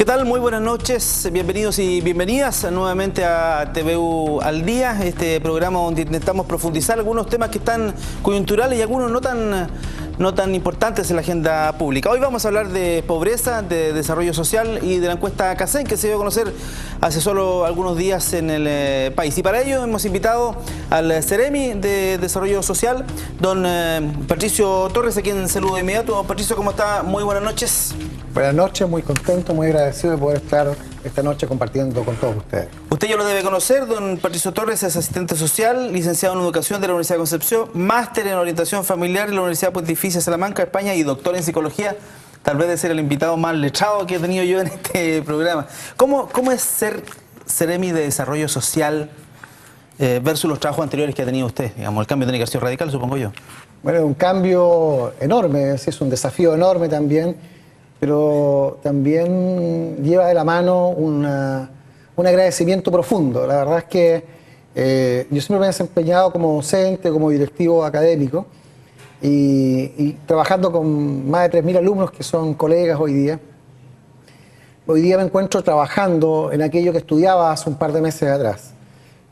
tal? Muy buenas noches, bienvenidos y bienvenidas nuevamente a TVU al Día, este programa donde intentamos profundizar algunos temas que están coyunturales y algunos no tan importantes en la agenda pública. Hoy vamos a hablar de pobreza, de desarrollo social y de la encuesta CACEN que se dio a conocer hace solo algunos días en el país. Y para ello hemos invitado al Ceremi de Desarrollo Social, don Patricio Torres, a quien saludo de inmediato. Don Patricio, ¿cómo está? Muy buenas noches. Buenas noches, muy contento, muy agradecido de poder estar esta noche compartiendo con todos ustedes. Usted ya lo debe conocer, don Patricio Torres es asistente social, licenciado en Educación de la Universidad de Concepción, máster en Orientación Familiar de la Universidad Pontificia Salamanca, España, y doctor en Psicología. Tal vez de ser el invitado más letrado que he tenido yo en este programa. ¿Cómo es ser Ceremi de Desarrollo Social versus los trabajos anteriores que ha tenido usted? Digamos, el cambio tiene que haber sido radical, supongo yo. Bueno, es un cambio enorme, es un desafío enorme también, pero también lleva de la mano un agradecimiento profundo. La verdad es que yo siempre me he desempeñado como docente, como directivo académico, y trabajando con más de 3.000 alumnos que son colegas hoy día. Hoy día me encuentro trabajando en aquello que estudiaba hace un par de meses atrás.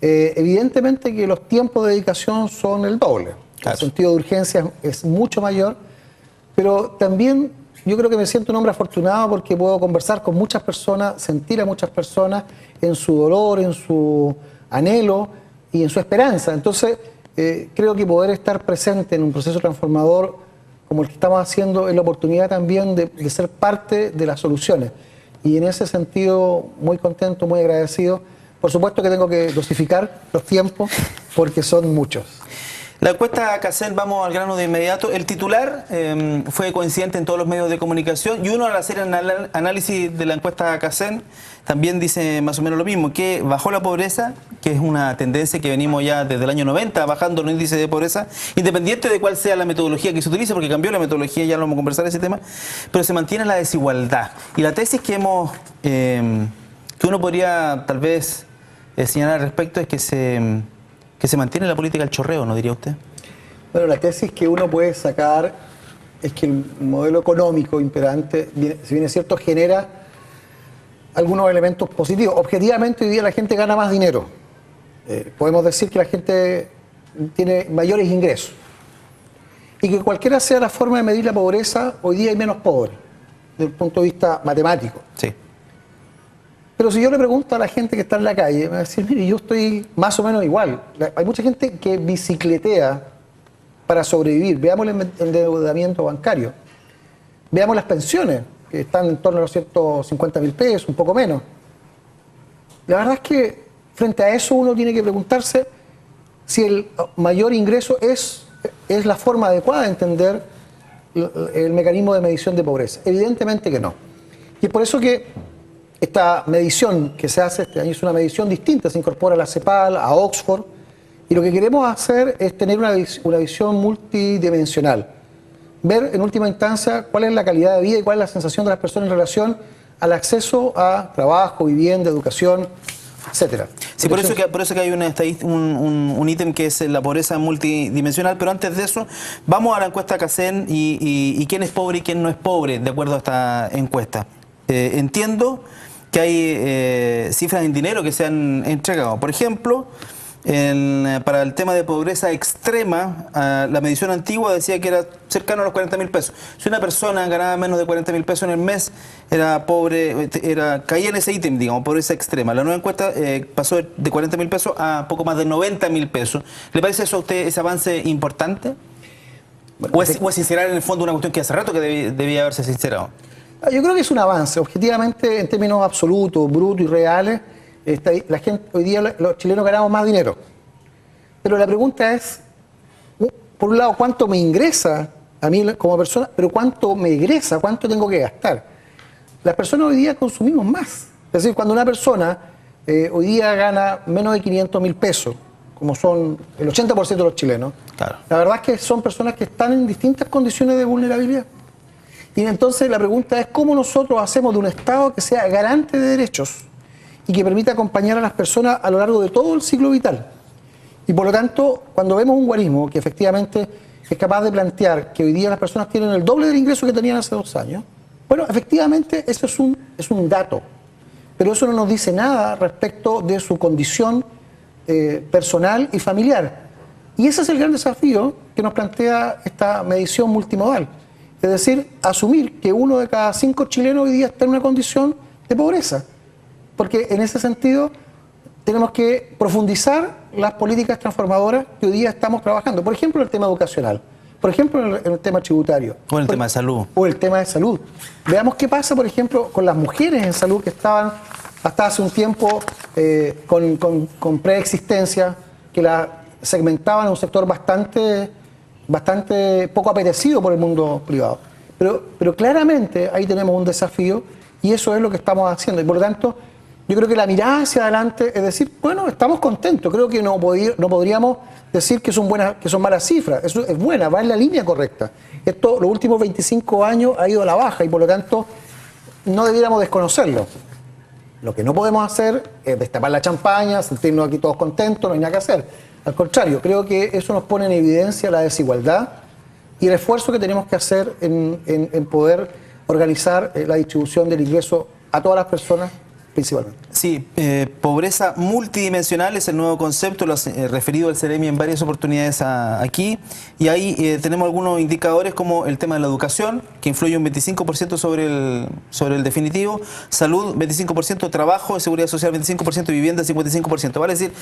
Evidentemente que los tiempos de dedicación son el doble. Claro. El sentido de urgencia es mucho mayor, pero también yo creo que me siento un hombre afortunado porque puedo conversar con muchas personas, sentir a muchas personas en su dolor, en su anhelo y en su esperanza. Entonces, creo que poder estar presente en un proceso transformador como el que estamos haciendo es la oportunidad también de ser parte de las soluciones. Y en ese sentido, muy contento, muy agradecido. Por supuesto que tengo que dosificar los tiempos porque son muchos. La encuesta CACEN, vamos al grano de inmediato. El titular fue coincidente en todos los medios de comunicación y uno al hacer análisis de la encuesta CACEN también dice más o menos lo mismo, que bajó la pobreza, que es una tendencia que venimos ya desde el año 90 bajando el índice de pobreza, independiente de cuál sea la metodología que se utilice, porque cambió la metodología, ya lo vamos a conversar ese tema, pero se mantiene la desigualdad. Y la tesis que uno podría tal vez señalar al respecto es que se mantiene la política del chorreo, ¿no diría usted? Bueno, la tesis que uno puede sacar es que el modelo económico imperante, si bien es cierto, genera algunos elementos positivos. Objetivamente, hoy día la gente gana más dinero. Podemos decir que la gente tiene mayores ingresos. Y que cualquiera sea la forma de medir la pobreza, hoy día hay menos pobres, desde el punto de vista matemático. Sí. Pero si yo le pregunto a la gente que está en la calle, me va a decir, mire, yo estoy más o menos igual. Hay mucha gente que bicicletea para sobrevivir. Veamos el endeudamiento bancario. Veamos las pensiones, que están en torno a los 150.000 pesos, un poco menos. La verdad es que frente a eso uno tiene que preguntarse si el mayor ingreso es la forma adecuada de entender el mecanismo de medición de pobreza. Evidentemente que no. Y es por eso que esta medición que se hace este año es una medición distinta, se incorpora a la CEPAL, a Oxford, y lo que queremos hacer es tener una visión multidimensional, ver en última instancia cuál es la calidad de vida y cuál es la sensación de las personas en relación al acceso a trabajo, vivienda, educación, etcétera. Sí, por eso que hay un ítem que es la pobreza multidimensional, pero antes de eso, vamos a la encuesta CACEN y quién es pobre y quién no es pobre, de acuerdo a esta encuesta. Entiendo que hay cifras en dinero que se han entregado. Por ejemplo, para el tema de pobreza extrema, la medición antigua decía que era cercano a los 40.000 pesos. Si una persona ganaba menos de 40.000 pesos en el mes, era pobre, caía en ese ítem, digamos, pobreza extrema. La nueva encuesta pasó de 40.000 pesos a poco más de 90.000 pesos. ¿Le parece eso a usted ese avance importante? Bueno, ¿O es sincerar en el fondo una cuestión que hace rato que debía haberse sincerado? Yo creo que es un avance. Objetivamente, en términos absolutos, brutos y reales, la gente, hoy día los chilenos ganamos más dinero. Pero la pregunta es, por un lado, ¿cuánto me ingresa a mí como persona? Pero ¿cuánto me egresa? ¿Cuánto tengo que gastar? Las personas hoy día consumimos más. Es decir, cuando una persona hoy día gana menos de 500.000 pesos, como son el 80% de los chilenos, claro, la verdad es que son personas que están en distintas condiciones de vulnerabilidad. Y entonces la pregunta es cómo nosotros hacemos de un Estado que sea garante de derechos y que permita acompañar a las personas a lo largo de todo el ciclo vital. Y por lo tanto, cuando vemos un guarismo que efectivamente es capaz de plantear que hoy día las personas tienen el doble del ingreso que tenían hace 2 años, Bueno, efectivamente, eso es un dato, pero eso no nos dice nada respecto de su condición personal y familiar. Y ese es el gran desafío que nos plantea esta medición multimodal. Es decir, asumir que 1 de cada 5 chilenos hoy día está en una condición de pobreza. Porque en ese sentido tenemos que profundizar las políticas transformadoras que hoy día estamos trabajando. Por ejemplo, el tema educacional. Por ejemplo, en el tema tributario. O en el tema de salud. O el tema de salud. Veamos qué pasa, por ejemplo, con las mujeres en salud que estaban hasta hace un tiempo con preexistencia, que la segmentaban en un sector bastante poco apetecido por el mundo privado. Pero claramente ahí tenemos un desafío y eso es lo que estamos haciendo. Y por lo tanto, yo creo que la mirada hacia adelante es decir, bueno, estamos contentos. Creo que no podríamos decir que son malas cifras. Eso es buena, va en la línea correcta. Esto, los últimos 25 años ha ido a la baja y por lo tanto no debiéramos desconocerlo. Lo que no podemos hacer es destapar la champaña, sentirnos aquí todos contentos, no hay nada que hacer. Al contrario, creo que eso nos pone en evidencia la desigualdad y el esfuerzo que tenemos que hacer en poder organizar la distribución del ingreso a todas las personas principalmente. Sí, pobreza multidimensional es el nuevo concepto, lo has referido el Ceremi en varias oportunidades aquí, y ahí tenemos algunos indicadores como el tema de la educación, que influye un 25% sobre el definitivo, salud 25%, trabajo, seguridad social 25%, vivienda 55%, vale decir,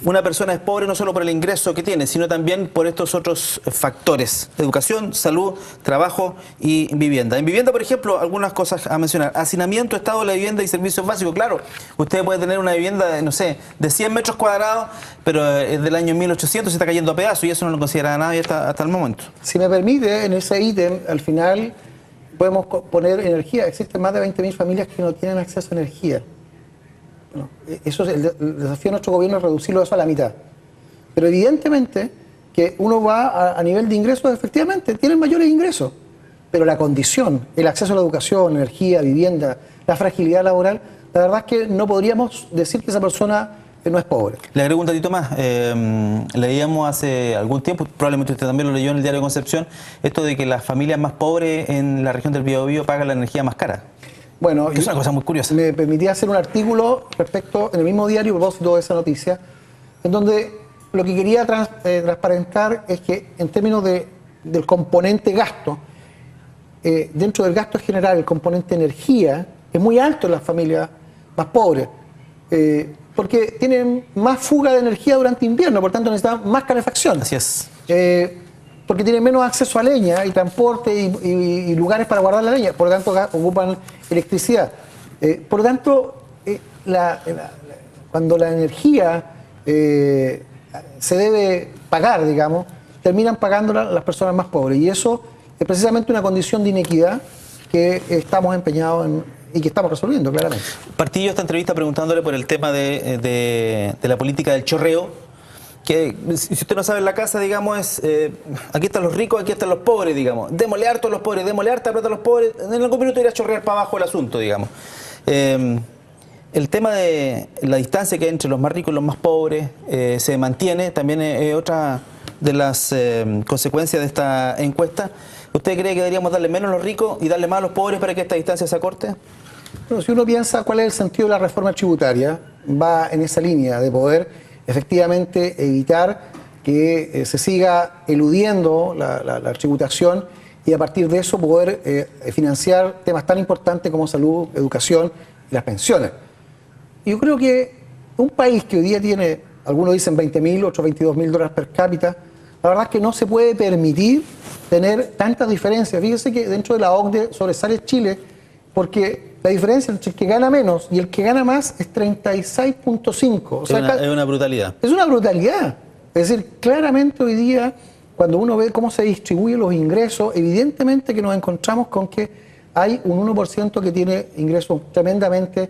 una persona es pobre no solo por el ingreso que tiene, sino también por estos otros factores: educación, salud, trabajo y vivienda. En vivienda, por ejemplo, algunas cosas a mencionar: hacinamiento, estado de la vivienda y servicios básicos. Claro, usted puede tener una vivienda, no sé, de 100 metros cuadrados, pero es del año 1800, se está cayendo a pedazos y eso no lo considera nadie hasta el momento. Si me permite, en ese ítem, al final podemos poner energía. Existen más de 20.000 familias que no tienen acceso a energía. No, eso es el desafío de nuestro gobierno, es reducirlo eso a la mitad. Pero evidentemente que uno va a nivel de ingresos, efectivamente, tienen mayores ingresos, pero la condición, el acceso a la educación, energía, vivienda, la fragilidad laboral, la verdad es que no podríamos decir que esa persona no es pobre. Le agrego un datito más. Leíamos hace algún tiempo, probablemente usted también lo leyó en el diario Concepción, esto de que las familias más pobres en la región del Biobío pagan la energía más cara. Bueno, es una cosa muy curiosa. Me permitía hacer un artículo respecto, en el mismo diario, a propósito de esa noticia, en donde lo que quería transparentar es que en términos del componente gasto, dentro del gasto general, el componente energía es muy alto en las familias más pobres, porque tienen más fuga de energía durante invierno, por tanto necesitan más calefacción. Así es. Porque tienen menos acceso a leña y transporte y lugares para guardar la leña, por lo tanto ocupan electricidad. Por lo tanto, cuando la energía se debe pagar, digamos, terminan pagándola las personas más pobres. Y eso es precisamente una condición de inequidad que estamos empeñados y que estamos resolviendo, claramente. Partí yo esta entrevista preguntándole por el tema de la política del chorreo, que si usted no sabe, en la casa, digamos, es aquí están los ricos, aquí están los pobres, digamos. Démosle harto a los pobres, démosle harta plata a los pobres, en algún minuto irá a chorrear para abajo el asunto, digamos. El tema de la distancia que hay entre los más ricos y los más pobres se mantiene, también es otra de las consecuencias de esta encuesta. ¿Usted cree que deberíamos darle menos a los ricos y darle más a los pobres para que esta distancia se acorte? Bueno, si uno piensa cuál es el sentido de la reforma tributaria, va en esa línea de poder efectivamente evitar que se siga eludiendo la tributación y a partir de eso poder financiar temas tan importantes como salud, educación y las pensiones. Yo creo que un país que hoy día tiene, algunos dicen 20.000, otros $22.000 per cápita, la verdad es que no se puede permitir tener tantas diferencias. Fíjese que dentro de la OCDE sobresale Chile porque la diferencia entre el que gana menos y el que gana más es 36.5. O sea, es una brutalidad. Es una brutalidad. Es decir, claramente hoy día, cuando uno ve cómo se distribuyen los ingresos, evidentemente que nos encontramos con que hay un 1% que tiene ingresos tremendamente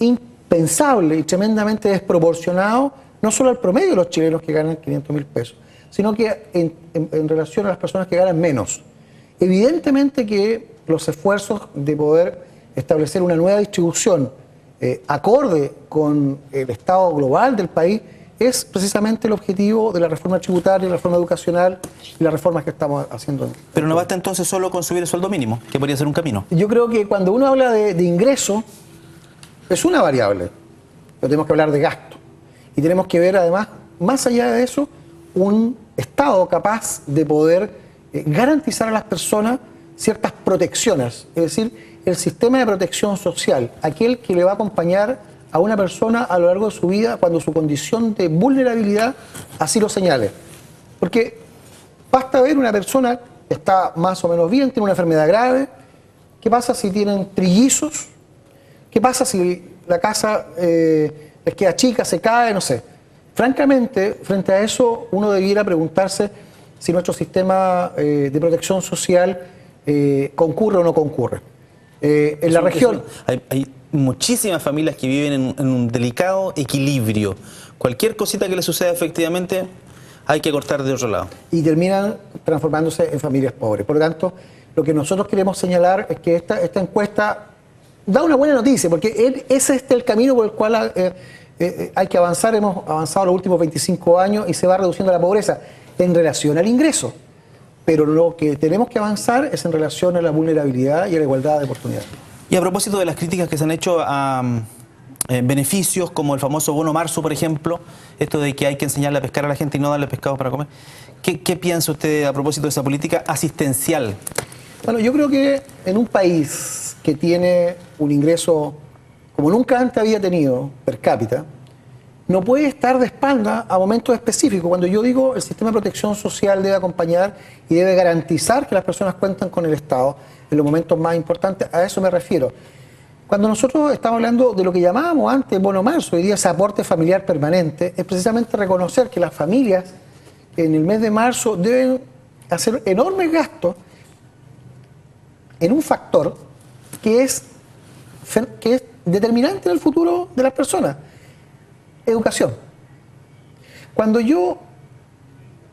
impensables y tremendamente desproporcionados, no solo al promedio de los chilenos que ganan 500.000 pesos, sino que en relación a las personas que ganan menos. Evidentemente que los esfuerzos de poder establecer una nueva distribución acorde con el estado global del país es precisamente el objetivo de la reforma tributaria, la reforma educacional y las reformas que estamos haciendo. Pero no basta entonces solo con subir el sueldo mínimo, que podría ser un camino. Yo creo que cuando uno habla de ingreso, es una variable, pero tenemos que hablar de gasto. Y tenemos que ver además, más allá de eso, un Estado capaz de poder garantizar a las personas ciertas protecciones. Es decir, el sistema de protección social, aquel que le va a acompañar a una persona a lo largo de su vida cuando su condición de vulnerabilidad así lo señale. Porque basta ver una persona que está más o menos bien, tiene una enfermedad grave. ¿Qué pasa si tienen trillizos? ¿Qué pasa si la casa les queda chica, se cae? No sé. Francamente, frente a eso, uno debiera preguntarse si nuestro sistema de protección social concurre o no concurre. En la región... Hay muchísimas familias que viven en un delicado equilibrio. Cualquier cosita que le suceda efectivamente hay que cortar de otro lado. Y terminan transformándose en familias pobres. Por lo tanto, lo que nosotros queremos señalar es que esta encuesta da una buena noticia, porque ese es el camino por el cual hay que avanzar. Hemos avanzado los últimos 25 años y se va reduciendo la pobreza en relación al ingreso. Pero lo que tenemos que avanzar es en relación a la vulnerabilidad y a la igualdad de oportunidades. Y a propósito de las críticas que se han hecho a beneficios como el famoso bono marzo, por ejemplo, esto de que hay que enseñarle a pescar a la gente y no darle pescado para comer, ¿qué piensa usted a propósito de esa política asistencial? Bueno, yo creo que en un país que tiene un ingreso como nunca antes había tenido per cápita, no puede estar de espalda a momentos específicos. Cuando yo digo el sistema de protección social debe acompañar y debe garantizar que las personas cuentan con el Estado en los momentos más importantes, a eso me refiero. Cuando nosotros estamos hablando de lo que llamábamos antes bono marzo, hoy día ese aporte familiar permanente, es precisamente reconocer que las familias en el mes de marzo deben hacer enormes gastos en un factor que es determinante en el futuro de las personas: educación. Cuando yo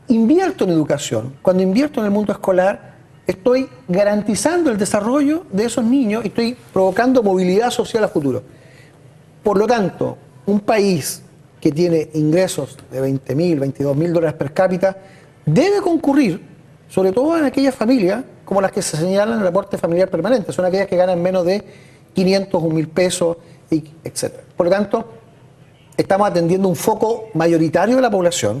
invierto en educación, cuando invierto en el mundo escolar, estoy garantizando el desarrollo de esos niños y estoy provocando movilidad social a futuro. Por lo tanto, un país que tiene ingresos de 20.000, 22.000 dólares per cápita debe concurrir, sobre todo en aquellas familias como las que se señalan en el aporte familiar permanente, son aquellas que ganan menos de 500 o 1.000 pesos, etc. Por lo tanto, estamos atendiendo un foco mayoritario de la población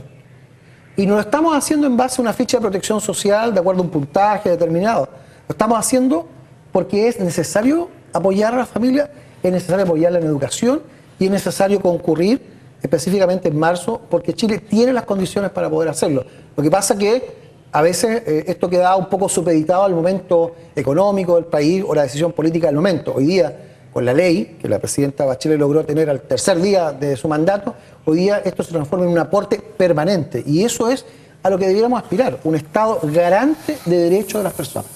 y no lo estamos haciendo en base a una ficha de protección social de acuerdo a un puntaje determinado. Lo estamos haciendo porque es necesario apoyar a la familia, es necesario apoyarla en educación y es necesario concurrir específicamente en marzo porque Chile tiene las condiciones para poder hacerlo. Lo que pasa que a veces esto queda un poco supeditado al momento económico del país o la decisión política del momento. Hoy día, con la ley que la presidenta Bachelet logró tener al tercer día de su mandato, hoy día esto se transforma en un aporte permanente. Y eso es a lo que debiéramos aspirar, un Estado garante de derechos de las personas.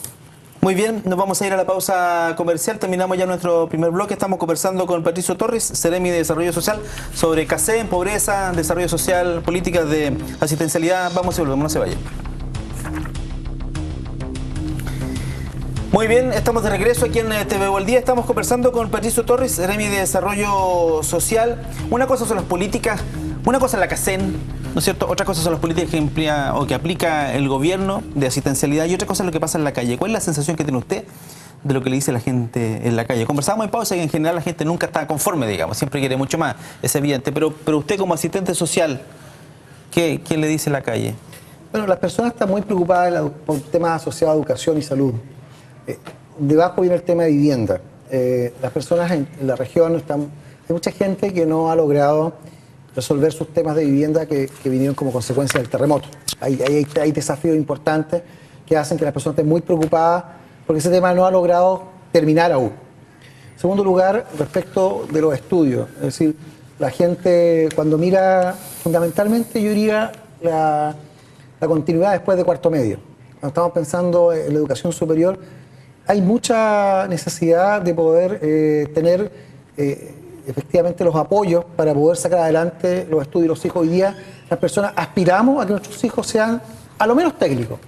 Muy bien, nos vamos a ir a la pausa comercial. Terminamos ya nuestro primer bloque. Estamos conversando con Patricio Torres, Seremi de Desarrollo Social, sobre CACEN, pobreza, desarrollo social, políticas de asistencialidad. Vamos y volvemos, no se vayan. Muy bien, estamos de regreso aquí en TV al Día. Estamos conversando con Patricio Torres, Seremi de Desarrollo Social. Una cosa son las políticas, una cosa es la CACEN, ¿no es cierto? Otra cosa son las políticas que emplea o que aplica el gobierno de asistencialidad y otra cosa es lo que pasa en la calle. ¿Cuál es la sensación que tiene usted de lo que le dice la gente en la calle? Conversábamos en pausa que en general la gente nunca está conforme, digamos, siempre quiere mucho más, es evidente. Pero usted como asistente social, ¿qué le dice la calle? Bueno, las personas están muy preocupadas por temas asociados a educación y salud. Debajo viene el tema de vivienda. Las personas en la región hay mucha gente que no ha logrado resolver sus temas de vivienda que vinieron como consecuencia del terremoto. Hay desafíos importantes que hacen que las personas estén muy preocupadas porque ese tema no ha logrado terminar aún. En segundo lugar, respecto de los estudios, es decir, la gente cuando mira, fundamentalmente yo diría la continuidad después de cuarto medio. Cuando estamos pensando en la educación superior, hay mucha necesidad de poder tener efectivamente los apoyos para poder sacar adelante los estudios de los hijos. Hoy día las personas aspiramos a que nuestros hijos sean a lo menos técnicos.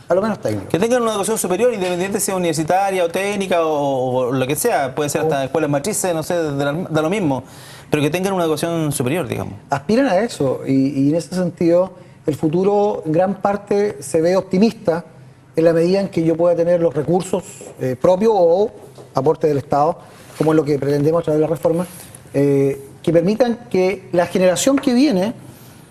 a lo menos técnico. Que tengan una educación superior, independiente sea universitaria o técnica o lo que sea, puede ser hasta escuelas matrices, no sé, da lo mismo, pero que tengan una educación superior, digamos. Aspiran a eso y en ese sentido el futuro en gran parte se ve optimista en la medida en que yo pueda tener los recursos propios o aporte del Estado, como es lo que pretendemos a través de la reforma, que permitan que la generación que viene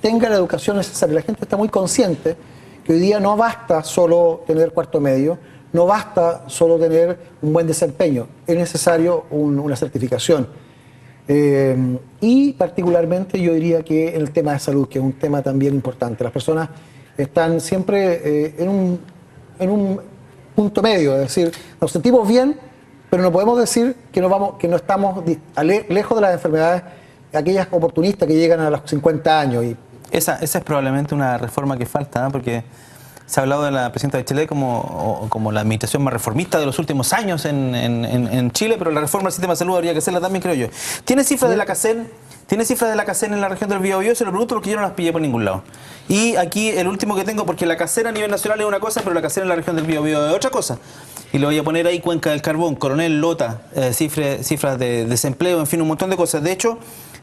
tenga la educación necesaria. La gente está muy consciente que hoy día no basta solo tener cuarto medio, no basta solo tener un buen desempeño, es necesario una certificación. Y particularmente yo diría que en el tema de salud, que es un tema también importante. Las personas están siempre en un punto medio, es decir, nos sentimos bien, pero no podemos decir que no estamos lejos de las enfermedades, aquellas oportunistas que llegan a los 50 años. Esa es probablemente una reforma que falta, ¿no? Porque se ha hablado de la presidenta de Chile como la administración más reformista de los últimos años en Chile, pero la reforma del sistema de salud habría que hacerla también, creo yo. ¿Tiene cifras de la CACEN? ¿Tiene cifras de la CACEN en la región del Biobío? Se lo pregunto porque yo no las pillé por ningún lado. Y aquí el último que tengo, porque la CACEN a nivel nacional es una cosa, pero la CACEN en la región del Biobío es otra cosa. Y le voy a poner ahí Cuenca del Carbón, Coronel, Lota, cifras de desempleo, en fin, un montón de cosas. De hecho,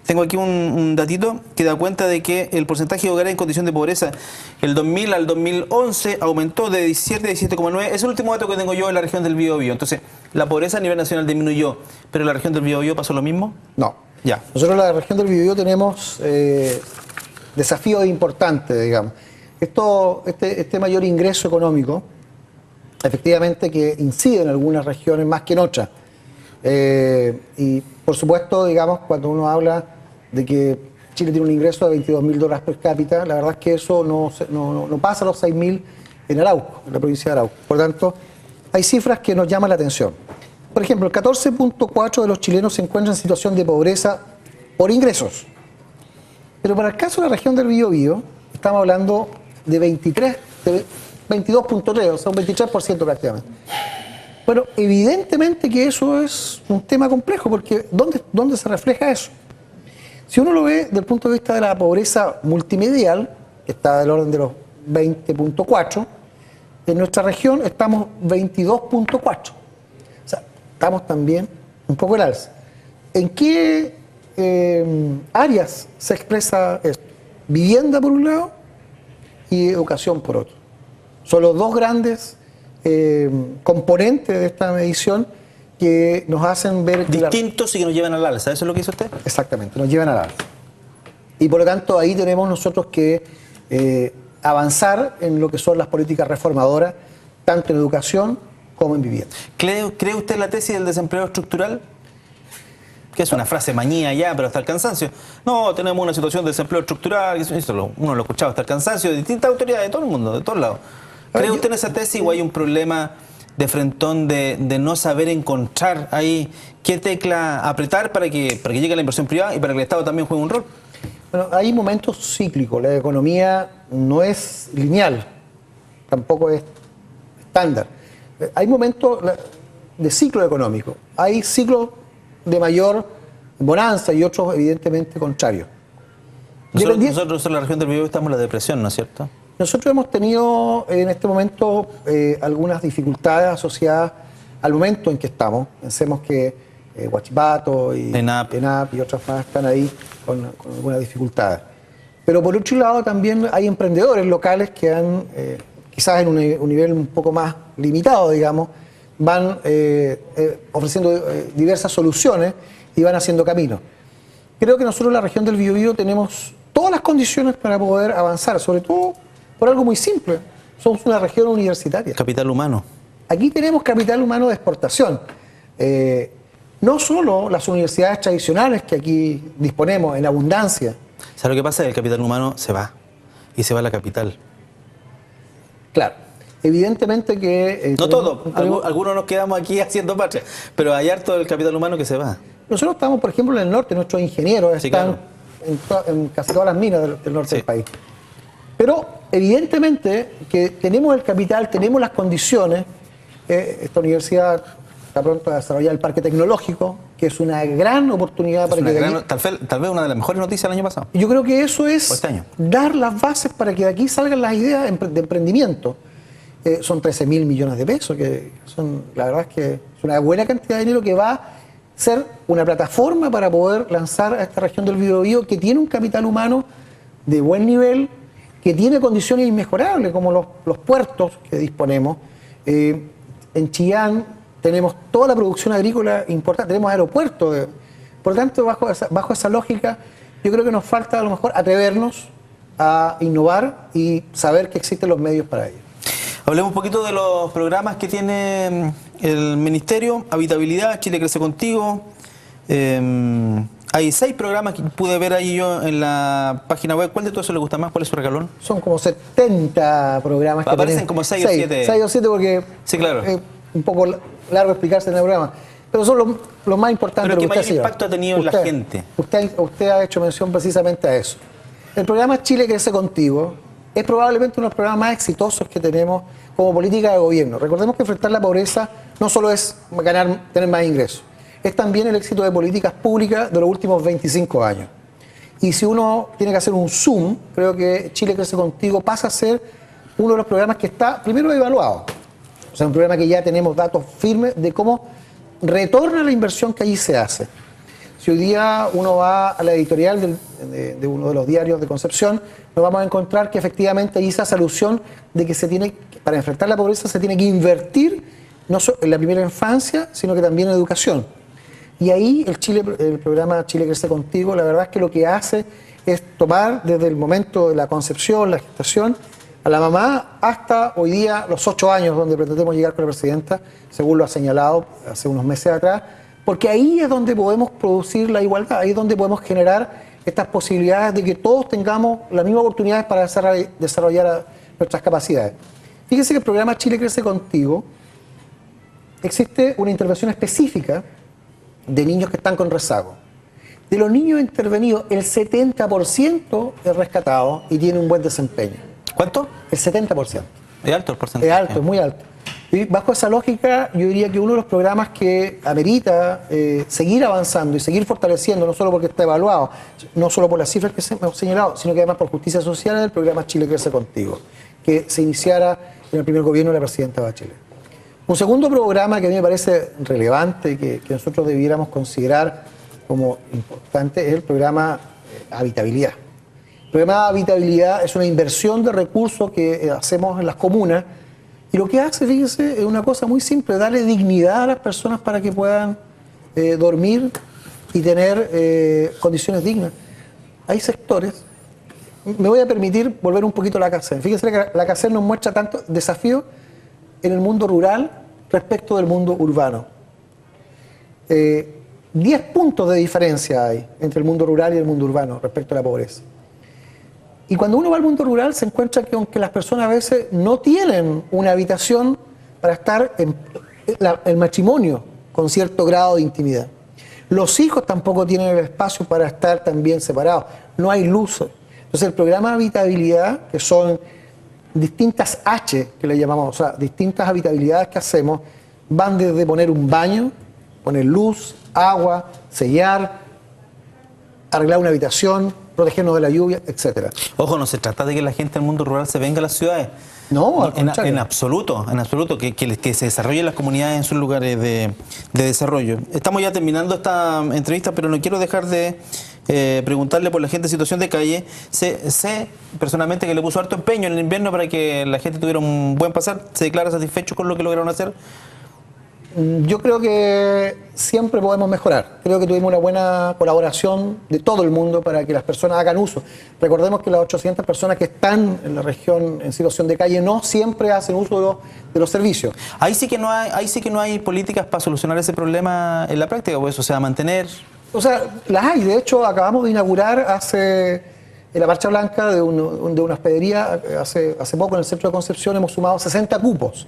tengo aquí un datito que da cuenta de que el porcentaje de hogares en condición de pobreza el 2000 al 2011 aumentó de 17 a 17,9. Es el último dato que tengo yo en la región del Biobío. Entonces, la pobreza a nivel nacional disminuyó, pero en la región del Biobío pasó lo mismo. No. Ya. Nosotros en la región del Biobío tenemos desafíos importantes, digamos. Este mayor ingreso económico, efectivamente que incide en algunas regiones más que en otras. Y por supuesto, digamos, cuando uno habla de que Chile tiene un ingreso de $22.000 per cápita, la verdad es que eso no pasa a los 6.000 en Arauco, en la provincia de Arauco. Por lo tanto, hay cifras que nos llaman la atención. Por ejemplo, el 14.4% de los chilenos se encuentran en situación de pobreza por ingresos. Pero para el caso de la región del Biobío, estamos hablando de 22.3%, o sea, un 23% prácticamente. Bueno, evidentemente que eso es un tema complejo, porque ¿dónde se refleja eso? Si uno lo ve desde el punto de vista de la pobreza multimedial, que está del orden de los 20.4%, en nuestra región estamos 22.4%. O sea, estamos también un poco al alza. ¿En qué áreas se expresa esto? Vivienda por un lado y educación por otro. Son los dos grandes componentes de esta medición que nos hacen ver... Distintos y que nos llevan al alza, ¿eso es lo que hizo usted? Exactamente, nos llevan al alza. Y por lo tanto ahí tenemos nosotros que avanzar en lo que son las políticas reformadoras, tanto en educación como en vivienda. ¿Cree usted la tesis del desempleo estructural? Que es una frase mañía ya, pero hasta el cansancio. No, tenemos una situación de desempleo estructural, uno lo ha escuchado hasta el cansancio de distintas autoridades de todo el mundo, de todos lados. ¿Cree usted en esa tesis o hay un problema de frentón de no saber encontrar ahí qué tecla apretar para que llegue la inversión privada y para que el Estado también juegue un rol? Bueno, hay momentos cíclicos. La economía no es lineal, tampoco es estándar. Hay momentos de ciclo económico. Hay ciclos de mayor bonanza y otros evidentemente contrarios. Nosotros en la región del Biobío estamos en la depresión, ¿no es cierto? Nosotros hemos tenido en este momento algunas dificultades asociadas al momento en que estamos. Pensemos que Huachipato y ENAP y otras más están ahí con algunas dificultades. Pero por otro lado también hay emprendedores locales que han, quizás en un nivel un poco más limitado, digamos, van ofreciendo diversas soluciones y van haciendo camino. Creo que nosotros en la región del Biobío tenemos todas las condiciones para poder avanzar, sobre todo por algo muy simple. Somos una región universitaria. Capital humano. Aquí tenemos capital humano de exportación. No solo las universidades tradicionales que aquí disponemos en abundancia. ¿Sabe lo que pasa? El capital humano se va y se va a la capital. Claro. Evidentemente que... no todo, algunos nos quedamos aquí haciendo patria, pero hay harto del capital humano que se va. Nosotros estamos, por ejemplo, en el norte, nuestros ingenieros están en casi todas las minas del norte del país. Pero evidentemente que tenemos el capital, tenemos las condiciones. Esta universidad está pronto a desarrollar el parque tecnológico, que es una gran oportunidad para que tal vez una de las mejores noticias del año pasado. Yo creo que eso es dar las bases para que de aquí salgan las ideas de emprendimiento. son 13.000 millones de pesos, que son, la verdad es que es una buena cantidad de dinero que va a ser una plataforma para poder lanzar a esta región del Biobío, que tiene un capital humano de buen nivel, que tiene condiciones inmejorables, como los puertos que disponemos. En Chillán tenemos toda la producción agrícola importante, tenemos aeropuertos. Por lo tanto, bajo esa lógica, yo creo que nos falta a lo mejor atrevernos a innovar y saber que existen los medios para ello. Hablemos un poquito de los programas que tiene el Ministerio. Habitabilidad, Chile Crece Contigo. Hay 6 programas que pude ver ahí yo en la página web. ¿Cuál de todos le gusta más? ¿Cuál es su regalón? Son como 70 programas. Aparecen como 6 o 7. 6 o 7 porque sí, claro. Es un poco largo explicarse en el programa. Pero son los más importantes. Pero ¿qué mayor impacto ha tenido en la gente? Usted ha hecho mención precisamente a eso. El programa Chile Crece Contigo es probablemente uno de los programas más exitosos que tenemos como política de gobierno. Recordemos que enfrentar la pobreza no solo es tener más ingresos, es también el éxito de políticas públicas de los últimos 25 años. Y si uno tiene que hacer un zoom, creo que Chile Crece Contigo pasa a ser uno de los programas que está primero evaluado. O sea, un programa que ya tenemos datos firmes de cómo retorna la inversión que allí se hace. Si hoy día uno va a la editorial de uno de los diarios de Concepción, nos vamos a encontrar que efectivamente allí se hace alusión de que para enfrentar la pobreza se tiene que invertir no solo en la primera infancia, sino que también en educación. Y ahí el programa Chile Crece Contigo, la verdad es que lo que hace es tomar desde el momento de la concepción, la gestación, a la mamá hasta hoy día los 8 años donde pretendemos llegar con la presidenta, según lo ha señalado hace unos meses atrás, porque ahí es donde podemos producir la igualdad, ahí es donde podemos generar estas posibilidades de que todos tengamos las mismas oportunidades para desarrollar nuestras capacidades. Fíjense que el programa Chile Crece Contigo existe una intervención específica de niños que están con rezago. De los niños intervenidos, el 70% es rescatado y tiene un buen desempeño. ¿Cuánto? El 70%. Es alto el porcentaje. Es alto, es muy alto. Y bajo esa lógica, yo diría que uno de los programas que amerita seguir avanzando y seguir fortaleciendo, no solo porque está evaluado, no solo por las cifras que hemos señalado, sino que además por justicia social, es el programa Chile Crece Contigo, que se iniciara en el primer gobierno de la presidenta Bachelet. Un segundo programa que a mí me parece relevante y que nosotros debiéramos considerar como importante es el programa Habitabilidad. El programa Habitabilidad es una inversión de recursos que hacemos en las comunas y lo que hace, fíjense, es una cosa muy simple, darle dignidad a las personas para que puedan dormir y tener condiciones dignas. Hay sectores, me voy a permitir volver un poquito a la CACEN. Fíjense que la CACEN nos muestra tantos desafíos en el mundo rural respecto del mundo urbano. 10 puntos de diferencia hay entre el mundo rural y el mundo urbano respecto a la pobreza. Y cuando uno va al mundo rural se encuentra que aunque las personas a veces no tienen una habitación para estar en el matrimonio con cierto grado de intimidad, los hijos tampoco tienen el espacio para estar también separados, no hay luz. Entonces el programa de habitabilidad, que son distintas H, que le llamamos, o sea, distintas habitabilidades que hacemos, van desde poner un baño, poner luz, agua, sellar, arreglar una habitación, protegernos de la lluvia, etcétera. Ojo, no se trata de que la gente del mundo rural se venga a las ciudades. No, al contrario. En absoluto, que se desarrollen las comunidades en sus lugares de desarrollo. Estamos ya terminando esta entrevista, pero no quiero dejar de preguntarle por la gente en situación de calle. Sé personalmente que le puso harto empeño en el invierno para que la gente tuviera un buen pasar. ¿Se declara satisfecho con lo que lograron hacer? Yo creo que siempre podemos mejorar. Creo que tuvimos una buena colaboración de todo el mundo para que las personas hagan uso. Recordemos que las 800 personas que están en la región en situación de calle no siempre hacen uso de los servicios. Ahí sí que no hay políticas para solucionar ese problema en la práctica, pues, o sea, mantener... O sea, las hay. De hecho, acabamos de inaugurar en la Marcha Blanca de una hospedería, hace poco en el centro de Concepción hemos sumado 60 cupos.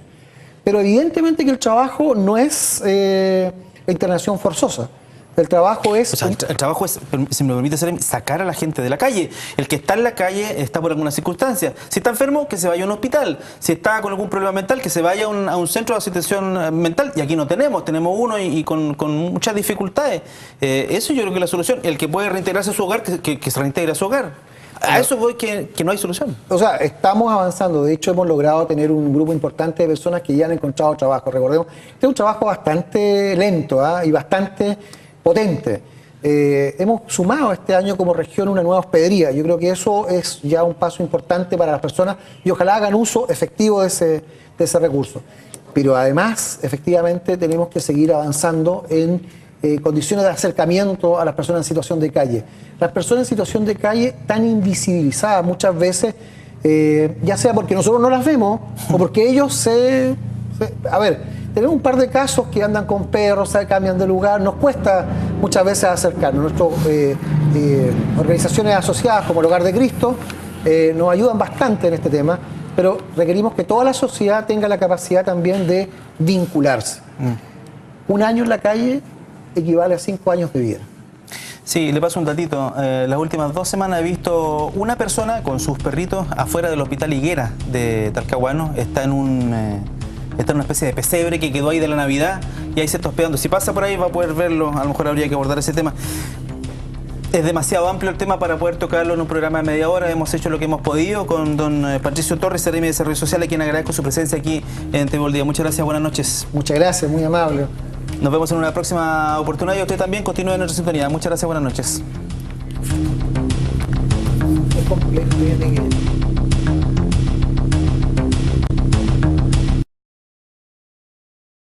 Pero evidentemente que el trabajo no es la internación forzosa. El trabajo es... O sea, el trabajo es, si me permite, sacar a la gente de la calle. El que está en la calle está por alguna circunstancia. Si está enfermo, que se vaya a un hospital. Si está con algún problema mental, que se vaya a un centro de asistencia mental. Y aquí no tenemos uno y con muchas dificultades. Eso yo creo que es la solución. El que puede reintegrarse a su hogar, que se reintegre a su hogar. A eso voy que no hay solución. O sea, estamos avanzando. De hecho, hemos logrado tener un grupo importante de personas que ya han encontrado trabajo. Recordemos, este es un trabajo bastante lento y bastante potente. Hemos sumado este año como región una nueva hospedería. Yo creo que eso es ya un paso importante para las personas y ojalá hagan uso efectivo de ese recurso. Pero además, efectivamente, tenemos que seguir avanzando en condiciones de acercamiento a las personas en situación de calle. Las personas en situación de calle tan invisibilizadas muchas veces, ya sea porque nosotros no las vemos o porque ellos a ver, tenemos un par de casos que andan con perros, cambian de lugar, nos cuesta muchas veces acercarnos. Nuestras organizaciones asociadas como el Hogar de Cristo nos ayudan bastante en este tema, pero requerimos que toda la sociedad tenga la capacidad también de vincularse. Un año en la calle equivale a 5 años de vida. Sí, le paso un datito. Las últimas 2 semanas he visto una persona con sus perritos afuera del Hospital Higuera de Talcahuano. Está en una especie de pesebre que quedó ahí de la Navidad y ahí se está hospedando. Si pasa por ahí va a poder verlo. A lo mejor habría que abordar ese tema. Es demasiado amplio el tema para poder tocarlo en un programa de media hora. Hemos hecho lo que hemos podido con don Patricio Torres, Seremi de Desarrollo Social, a quien agradezco su presencia aquí en TV All Día. Muchas gracias, buenas noches. Muchas gracias, muy amable. Nos vemos en una próxima oportunidad y usted también continúe en nuestra sintonía. Muchas gracias, buenas noches. Es complejo,